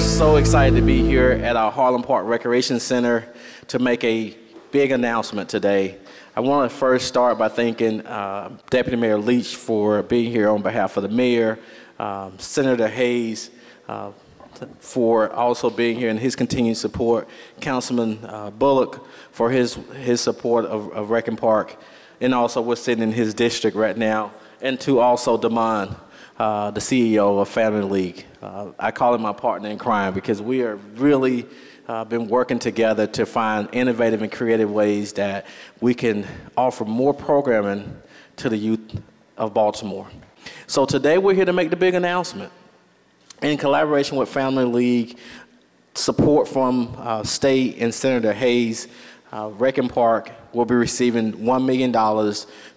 so excited to be here at our Harlem Park Recreation Center to make a big announcement today. I want to first start by thanking Deputy Mayor Leach for being here on behalf of the mayor, Senator Hayes for also being here and his continued support, Councilman Bullock for his support of Rec and Park, and also we're sitting in his district right now, and to also Damon, the CEO of Family League. I call him my partner in crime because we are really been working together to find innovative and creative ways that we can offer more programming to the youth of Baltimore. So today we're here to make the big announcement. In collaboration with Family League, support from State and Senator Hayes, Rec and Park will be receiving $1 million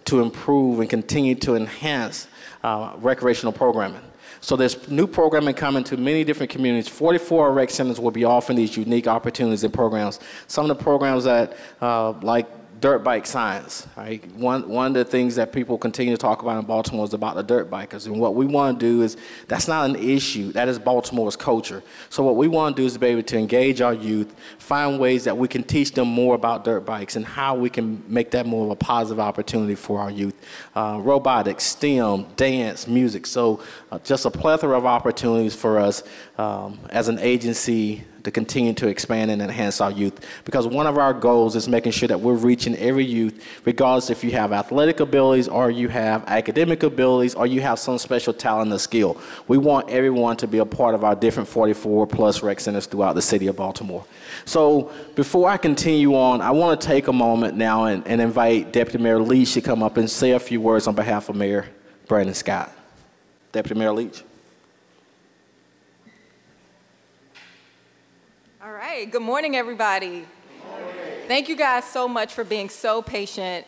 to improve and continue to enhance recreational programming. So there's new programming coming to many different communities. 44 rec centers will be offering these unique opportunities and programs. Some of the programs that, like dirt bike science, right? One of the things that people continue to talk about in Baltimore is about the dirt bikers. And what we want to do is, that's not an issue. That is Baltimore's culture. So what we want to do is be able to engage our youth, find ways that we can teach them more about dirt bikes and how we can make that more of a positive opportunity for our youth. Robotics, STEM, dance, music. So just a plethora of opportunities for us as an agency to continue to expand and enhance our youth. Because one of our goals is making sure that we're reaching every youth, regardless if you have athletic abilities or you have academic abilities or you have some special talent or skill. We want everyone to be a part of our different 44 plus rec centers throughout the city of Baltimore. So before I continue on, I want to take a moment now and invite Deputy Mayor Leach to come up and say a few words on behalf of Mayor Brandon Scott. Deputy Mayor Leach. All right, good morning, everybody. Good morning. Thank you guys so much for being so patient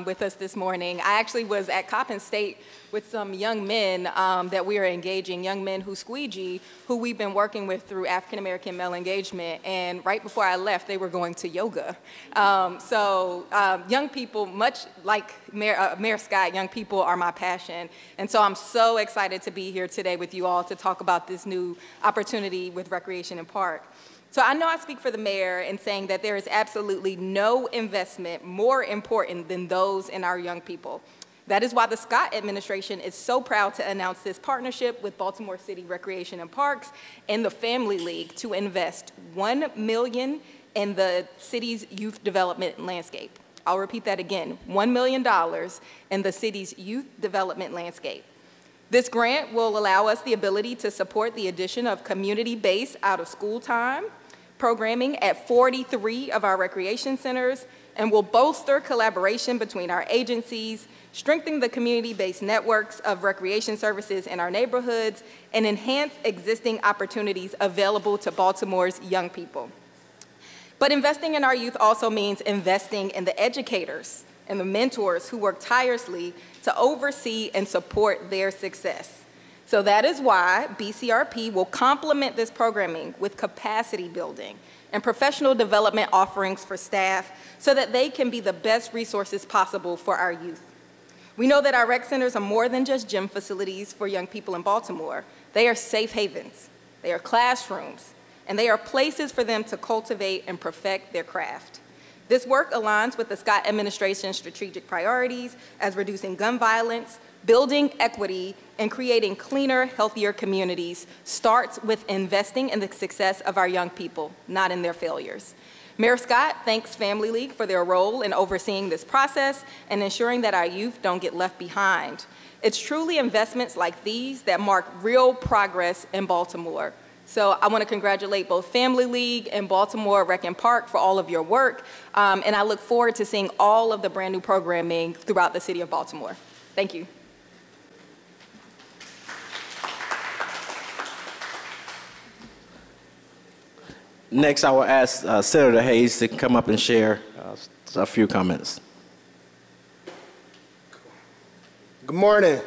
with us this morning. I actually was at Coppin State with some young men that we are engaging, young men who squeegee, who we've been working with through African American male engagement. And right before I left, they were going to yoga. Young people, much like Mayor Scott, young people are my passion. And so I'm so excited to be here today with you all to talk about this new opportunity with Recreation and Park. So I know I speak for the mayor in saying that there is absolutely no investment more important than those in our young people. That is why the Scott administration is so proud to announce this partnership with Baltimore City Recreation and Parks and the Family League to invest $1 million in the city's youth development landscape. I'll repeat that again, $1 million in the city's youth development landscape. This grant will allow us the ability to support the addition of community-based out-of-school time programming at 43 of our recreation centers, and will bolster collaboration between our agencies, strengthen the community-based networks of recreation services in our neighborhoods, and enhance existing opportunities available to Baltimore's young people. But investing in our youth also means investing in the educators and the mentors who work tirelessly to oversee and support their success. So that is why BCRP will complement this programming with capacity building and professional development offerings for staff so that they can be the best resources possible for our youth. We know that our rec centers are more than just gym facilities for young people in Baltimore. They are safe havens, they are classrooms, and they are places for them to cultivate and perfect their craft. This work aligns with the Scott administration's strategic priorities as reducing gun violence, building equity, and creating cleaner, healthier communities starts with investing in the success of our young people, not in their failures. Mayor Scott thanks Family League for their role in overseeing this process and ensuring that our youth don't get left behind. It's truly investments like these that mark real progress in Baltimore. So I want to congratulate both Family League and Baltimore Rec and Park for all of your work, and I look forward to seeing all of the brand new programming throughout the city of Baltimore. Thank you. Next, I will ask Senator Hayes to come up and share a few comments. Good morning.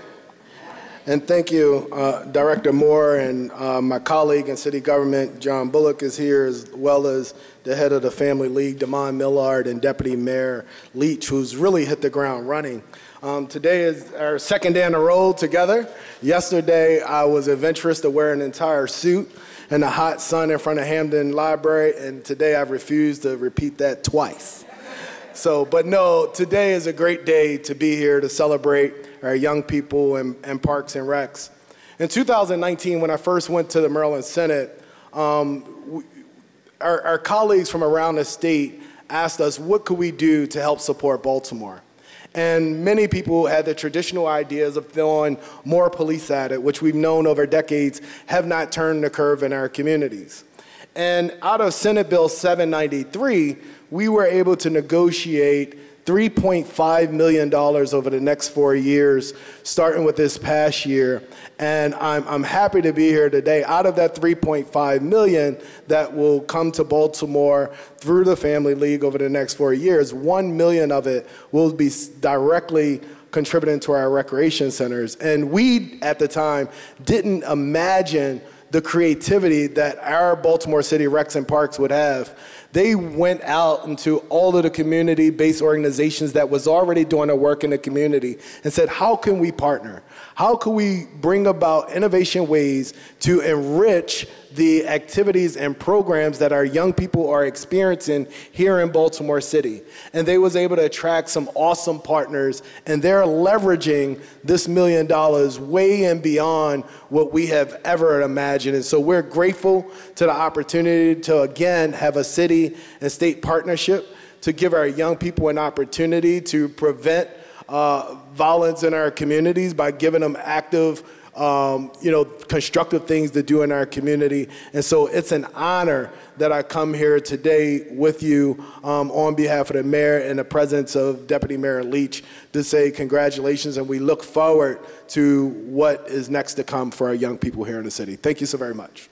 And thank you, Director Moore, and my colleague in city government, John Bullock, is here, as well as the head of the Family League, Damon Millard, and Deputy Mayor Leach, who's really hit the ground running. Today is our second day on the road together. Yesterday, I was adventurous to wear an entire suit in the hot sun in front of Hampden Library, and today I've refused to repeat that twice. So, but no, today is a great day to be here to celebrate our young people and Parks and Recs. In 2019, when I first went to the Maryland Senate, our colleagues from around the state asked us, what could we do to help support Baltimore? And many people had the traditional ideas of throwing more police at it, which we've known over decades have not turned the curve in our communities. And out of Senate Bill 793, we were able to negotiate $3.5 million over the next 4 years, starting with this past year. And I'm happy to be here today. Out of that $3.5 million that will come to Baltimore through the Family League over the next 4 years, $1 million of it will be directly contributing to our recreation centers. And we, at the time, didn't imagine the creativity that our Baltimore City Recs and Parks would have. They went out into all of the community-based organizations that was already doing their work in the community and said, how can we partner? How can we bring about innovation ways to enrich the activities and programs that our young people are experiencing here in Baltimore City? And they was able to attract some awesome partners, and they're leveraging this $1 million way and beyond what we have ever imagined. And so we're grateful to the opportunity to, again, have a city and state partnership to give our young people an opportunity to prevent violence in our communities by giving them active, constructive things to do in our community. And so it's an honor that I come here today with you on behalf of the mayor and the presence of Deputy Mayor Leach to say congratulations, and we look forward to what is next to come for our young people here in the city. Thank you so very much.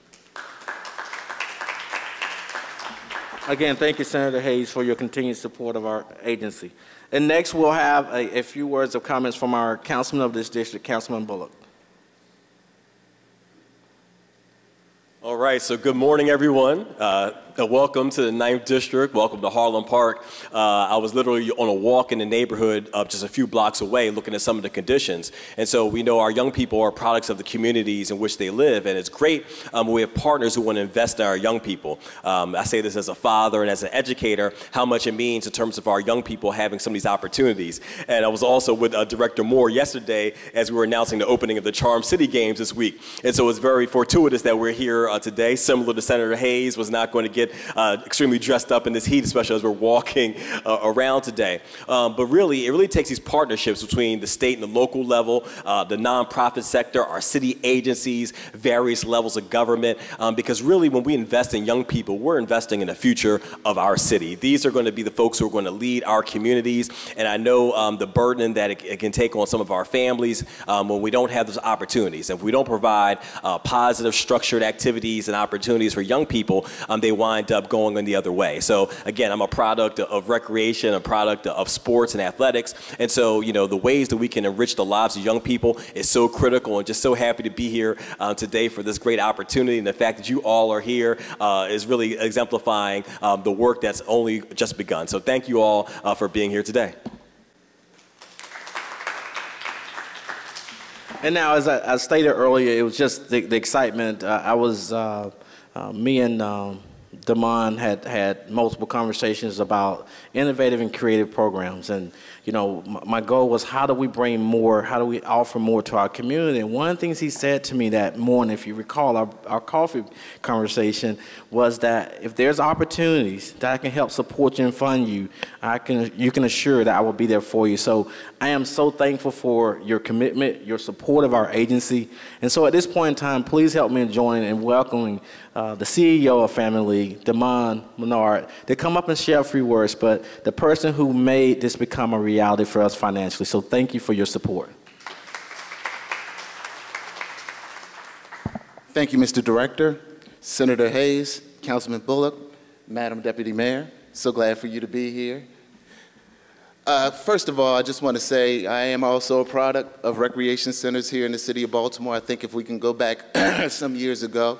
Again, thank you, Senator Hayes, for your continued support of our agency. And next, we'll have a few words of comments from our councilman of this district, Councilman Bullock. All right, so good morning, everyone. Welcome to the 9th District. Welcome to Harlem Park. I was literally on a walk in the neighborhood just a few blocks away looking at some of the conditions. And so we know our young people are products of the communities in which they live. And it's great when we have partners who want to invest in our young people. I say this as a father and as an educator, how much it means in terms of our young people having some of these opportunities. And I was also with Director Moore yesterday as we were announcing the opening of the Charm City Games this week. And so it's very fortuitous that we're here today. Similar to Senator Hayes, was not going to get extremely dressed up in this heat, especially as we're walking around today. But really, it really takes these partnerships between the state and the local level, the nonprofit sector, our city agencies, various levels of government, because really when we invest in young people, we're investing in the future of our city. These are going to be the folks who are going to lead our communities, and I know the burden that it can take on some of our families when we don't have those opportunities. If we don't provide positive, structured activities and opportunities for young people, they wind up going in the other way. So again, I'm a product of recreation, a product of sports and athletics. And so, the ways that we can enrich the lives of young people is so critical, and just so happy to be here today for this great opportunity. And the fact that you all are here is really exemplifying the work that's only just begun. So thank you all for being here today. And now, as I stated earlier, it was just the excitement. Me and Damon had multiple conversations about innovative and creative programs. And, my goal was, how do we bring more, how do we offer more to our community? And one of the things he said to me that morning, if you recall our coffee conversation, was that if there's opportunities that I can help support you and fund you, you can assure that I will be there for you. So I am so thankful for your commitment, your support of our agency. And so at this point in time, please help me in joining and welcoming the CEO of Family League, Damon Millard, to come up and share a few words, but the person who made this become a reality for us financially. So thank you for your support. Thank you, Mr. Director, Senator Hayes, Councilman Bullock, Madam Deputy Mayor. So glad for you to be here. First of all, I just want to say I am also a product of recreation centers here in the city of Baltimore. I think if we can go back some years ago,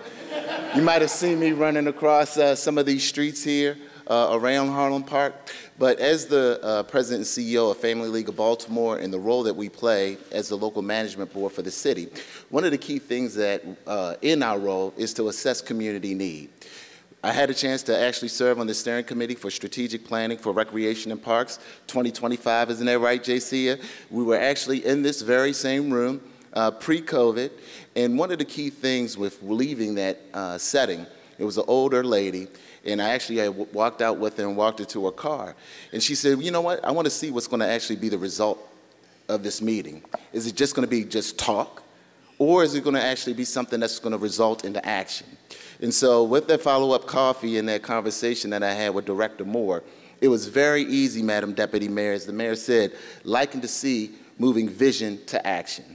you might have seen me running across some of these streets here around Harlem Park. But as the president and CEO of Family League of Baltimore and the role that we play as the local management board for the city, one of the key things that in our role is to assess community need. I had a chance to actually serve on the steering committee for strategic planning for recreation and parks 2025, isn't that right, JC? We were actually in this very same room pre-COVID, and one of the key things with leaving that setting, it was an older lady, and I actually had walked out with her and walked her to her car, and she said, you know what, I want to see what's going to actually be the result of this meeting. Is it just going to be just talk, or is it going to actually be something that's going to result into action? And so with that follow-up coffee and that conversation that I had with Director Moore, it was very easy, Madam Deputy Mayor, as the mayor said, liking to see moving vision to action.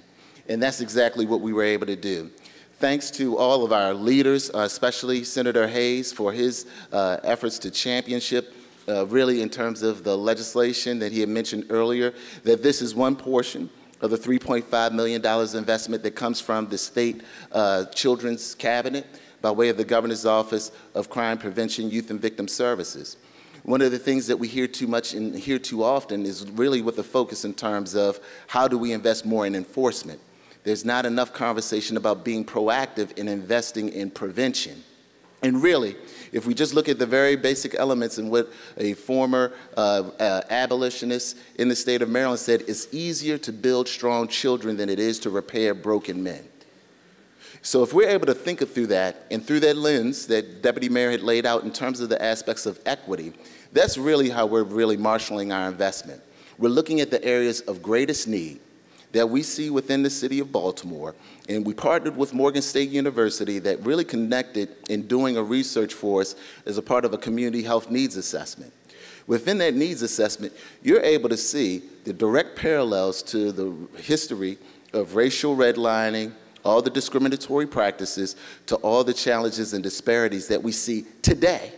And that's exactly what we were able to do. Thanks to all of our leaders, especially Senator Hayes for his efforts to championship, really in terms of the legislation that he had mentioned earlier, that this is one portion of the $3.5 million investment that comes from the state children's cabinet by way of the Governor's Office of Crime Prevention, Youth and Victim Services. One of the things that we hear too much and hear too often is really with the focus in terms of how do we invest more in enforcement. There's not enough conversation about being proactive in investing in prevention. And really, if we just look at the very basic elements in what a former abolitionist in the state of Maryland said, it's easier to build strong children than it is to repair broken men. So if we're able to think through that, and through that lens that Deputy Mayor had laid out in terms of the aspects of equity, that's really how we're really marshaling our investment. We're looking at the areas of greatest need that we see within the city of Baltimore, and we partnered with Morgan State University that really connected in doing a research for us as a part of a community health needs assessment. Within that needs assessment, you're able to see the direct parallels to the history of racial redlining, all the discriminatory practices, to all the challenges and disparities that we see today.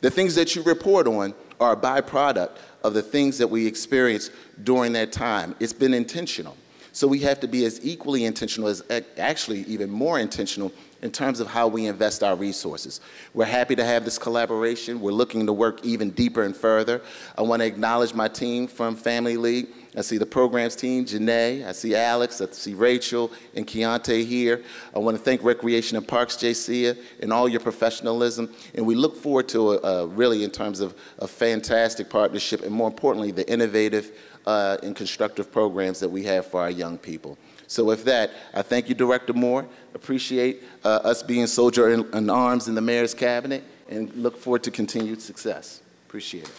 The things that you report on are a byproduct of the things that we experienced during that time. It's been intentional. So we have to be as equally intentional as actually even more intentional in terms of how we invest our resources. We're happy to have this collaboration. We're looking to work even deeper and further. I want to acknowledge my team from Family League. I see the programs team, Janae, I see Alex, I see Rachel and Keontae here. I want to thank Recreation and Parks, JC, and all your professionalism. And we look forward to really in terms of a fantastic partnership and more importantly, the innovative and constructive programs that we have for our young people. So with that, I thank you, Director Moore. Appreciate us being soldier in arms in the mayor's cabinet and look forward to continued success. Appreciate it.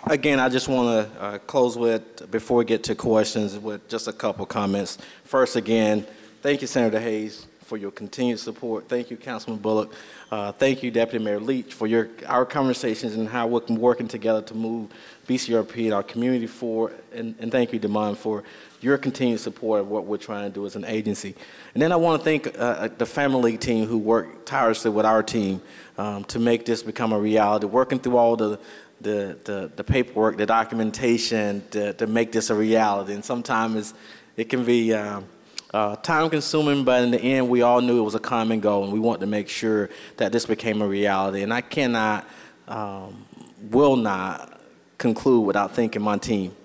Again, I just want to close with, before we get to questions, with just a couple comments. First, again, thank you, Senator Hayes, for your continued support. Thank you, Councilman Bullock. Thank you, Deputy Mayor Leach, for our conversations and how we're working together to move BCRP and our community forward. And thank you, Damon, for your continued support of what we're trying to do as an agency. And then I want to thank the Family League team who worked tirelessly with our team to make this become a reality, working through all the paperwork, the documentation to make this a reality. And sometimes it can be time-consuming, but in the end, we all knew it was a common goal, and we want to make sure that this became a reality. And I cannot, will not conclude without thanking my team.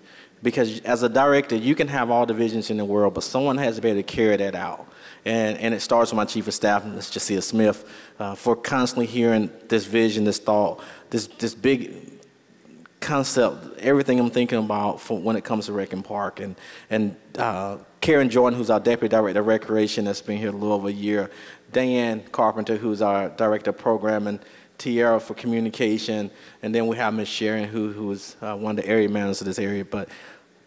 Because as a director, you can have all the visions in the world, but someone has to be able to carry that out. And it starts with my chief of staff, Ms. Jasiah Smith, for constantly hearing this vision, this thought, this big concept, everything I'm thinking about when it comes to Rec and Park. And Karen Jordan, who's our Deputy Director of Recreation, that's been here a little over a year. Diane Carpenter, who's our Director of Programming. Tierra for Communication. And then we have Ms. Sharon, who is one of the area managers of this area. But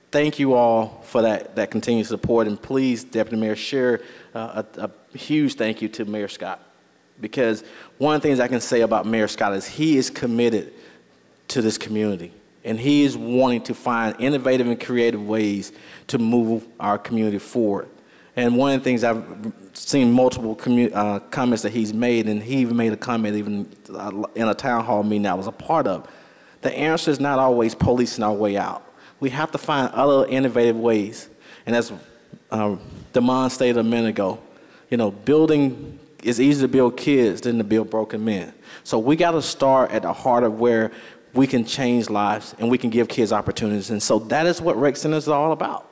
thank you all for that continued support. And please, Deputy Mayor, share a huge thank you to Mayor Scott. Because one of the things I can say about Mayor Scott is he is committed to this community. And he is wanting to find innovative and creative ways to move our community forward. And one of the things I've seen multiple comments that he's made, and he even made a comment even in a town hall meeting I was a part of, the answer is not always policing our way out. We have to find other innovative ways. And as Damon stated a minute ago, you know, building, it's easier to build kids than to build broken men. So we got to start at the heart of where we can change lives and we can give kids opportunities. And so that is what Rec Centers are all about.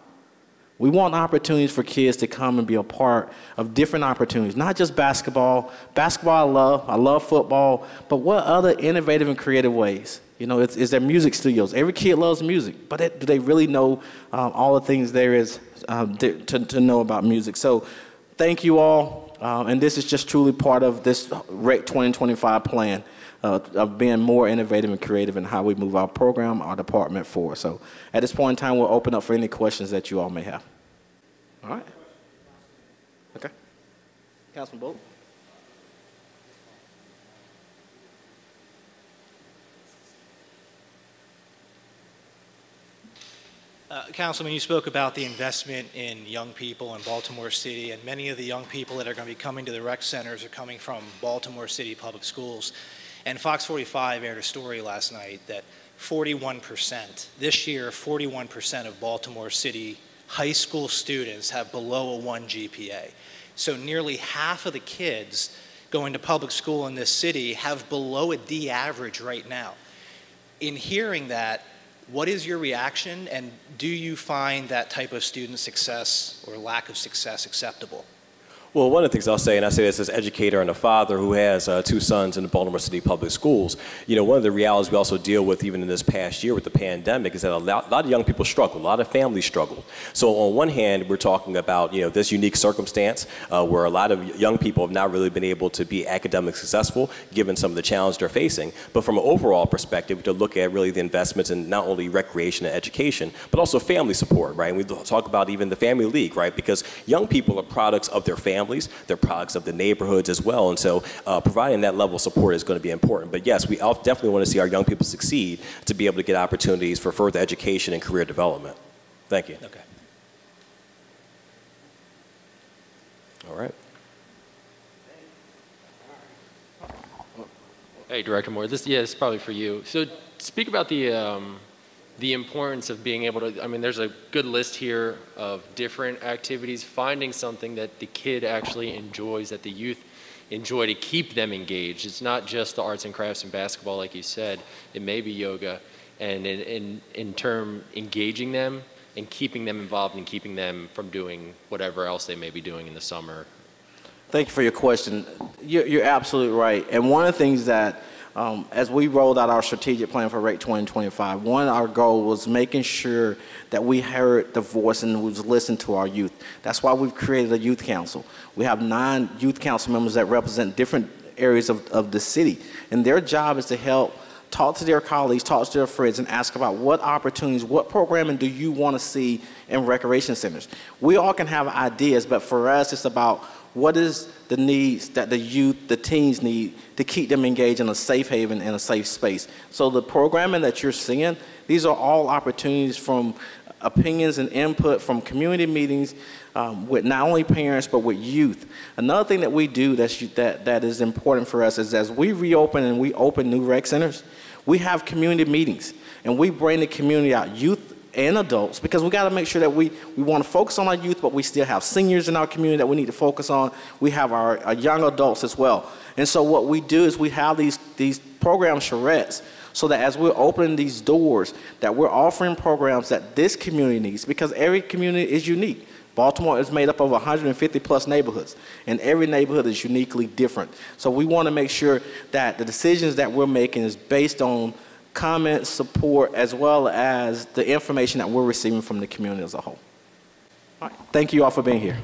We want opportunities for kids to come and be a part of different opportunities, not just basketball. Basketball I love football, but what other innovative and creative ways? You know, is there music studios? Every kid loves music, but do they really know all the things there is to know about music? So thank you all, and this is just truly part of this Rec 2025 plan of being more innovative and creative in how we move our program, our department forward. So at this point in time, we'll open up for any questions that you all may have. All right. Okay. Councilman Bolton. Councilman, you spoke about the investment in young people in Baltimore City, and many of the young people that are going to be coming to the rec centers are coming from Baltimore City public schools. And Fox 45 aired a story last night that 41%, this year, 41% of Baltimore City high school students have below a 1 GPA. So nearly half of the kids going to public school in this city have below a D average right now. In hearing that, what is your reaction, and do you find that type of student success or lack of success acceptable? Well, one of the things I'll say, and I say this as an educator and a father who has 2 sons in the Baltimore City Public Schools, you know, one of the realities we also deal with even in this past year with the pandemic is that a lot of young people struggle, a lot of families struggle. So on one hand, we're talking about, you know, this unique circumstance where a lot of young people have not really been able to be academically successful given some of the challenges they're facing. But from an overall perspective, to look at really the investments in not only recreation and education, but also family support, right? And we talk about even the family league, right? Because young people are products of their families, they're products of the neighborhoods as well, and so providing that level of support is going to be important. But yes, we definitely want to see our young people succeed to be able to get opportunities for further education and career development. Thank you. Okay. All right. Hey, Director Moore, this is probably for you. So speak about the importance of being able to, I mean, there's a good list here of different activities, finding something that the kid actually enjoys, that the youth enjoy to keep them engaged. It's not just the arts and crafts and basketball, like you said. It may be yoga. And in term engaging them and keeping them involved and keeping them from doing whatever else they may be doing in the summer. Thank you for your question. You're absolutely right. And one of the things that as we rolled out our strategic plan for Rec 2025, one of our goals was making sure that we heard the voice and was listened to our youth. That's why we've created a youth council. We have 9 youth council members that represent different areas of the city. And their job is to help talk to their colleagues, talk to their friends, and ask about what opportunities, what programming do you want to see in recreation centers. We all can have ideas, but for us, it's about what is the needs that the youth, the teens need to keep them engaged in a safe haven and a safe space. So the programming that you're seeing, these are all opportunities from opinions and input from community meetings with not only parents but with youth. Another thing that we do that is important for us is as we reopen and we open new rec centers, we have community meetings and we bring the community out, youth and adults, because we got to make sure that we want to focus on our youth, but we still have seniors in our community that we need to focus on. We have our young adults as well. And so what we do is we have these program charrettes so that as we're opening these doors, that we're offering programs that this community needs, because every community is unique. Baltimore is made up of 150 plus neighborhoods, and every neighborhood is uniquely different. So we want to make sure that the decisions that we're making is based on comment, support, as well as the information that we're receiving from the community as a whole. All right. Thank you all for being here.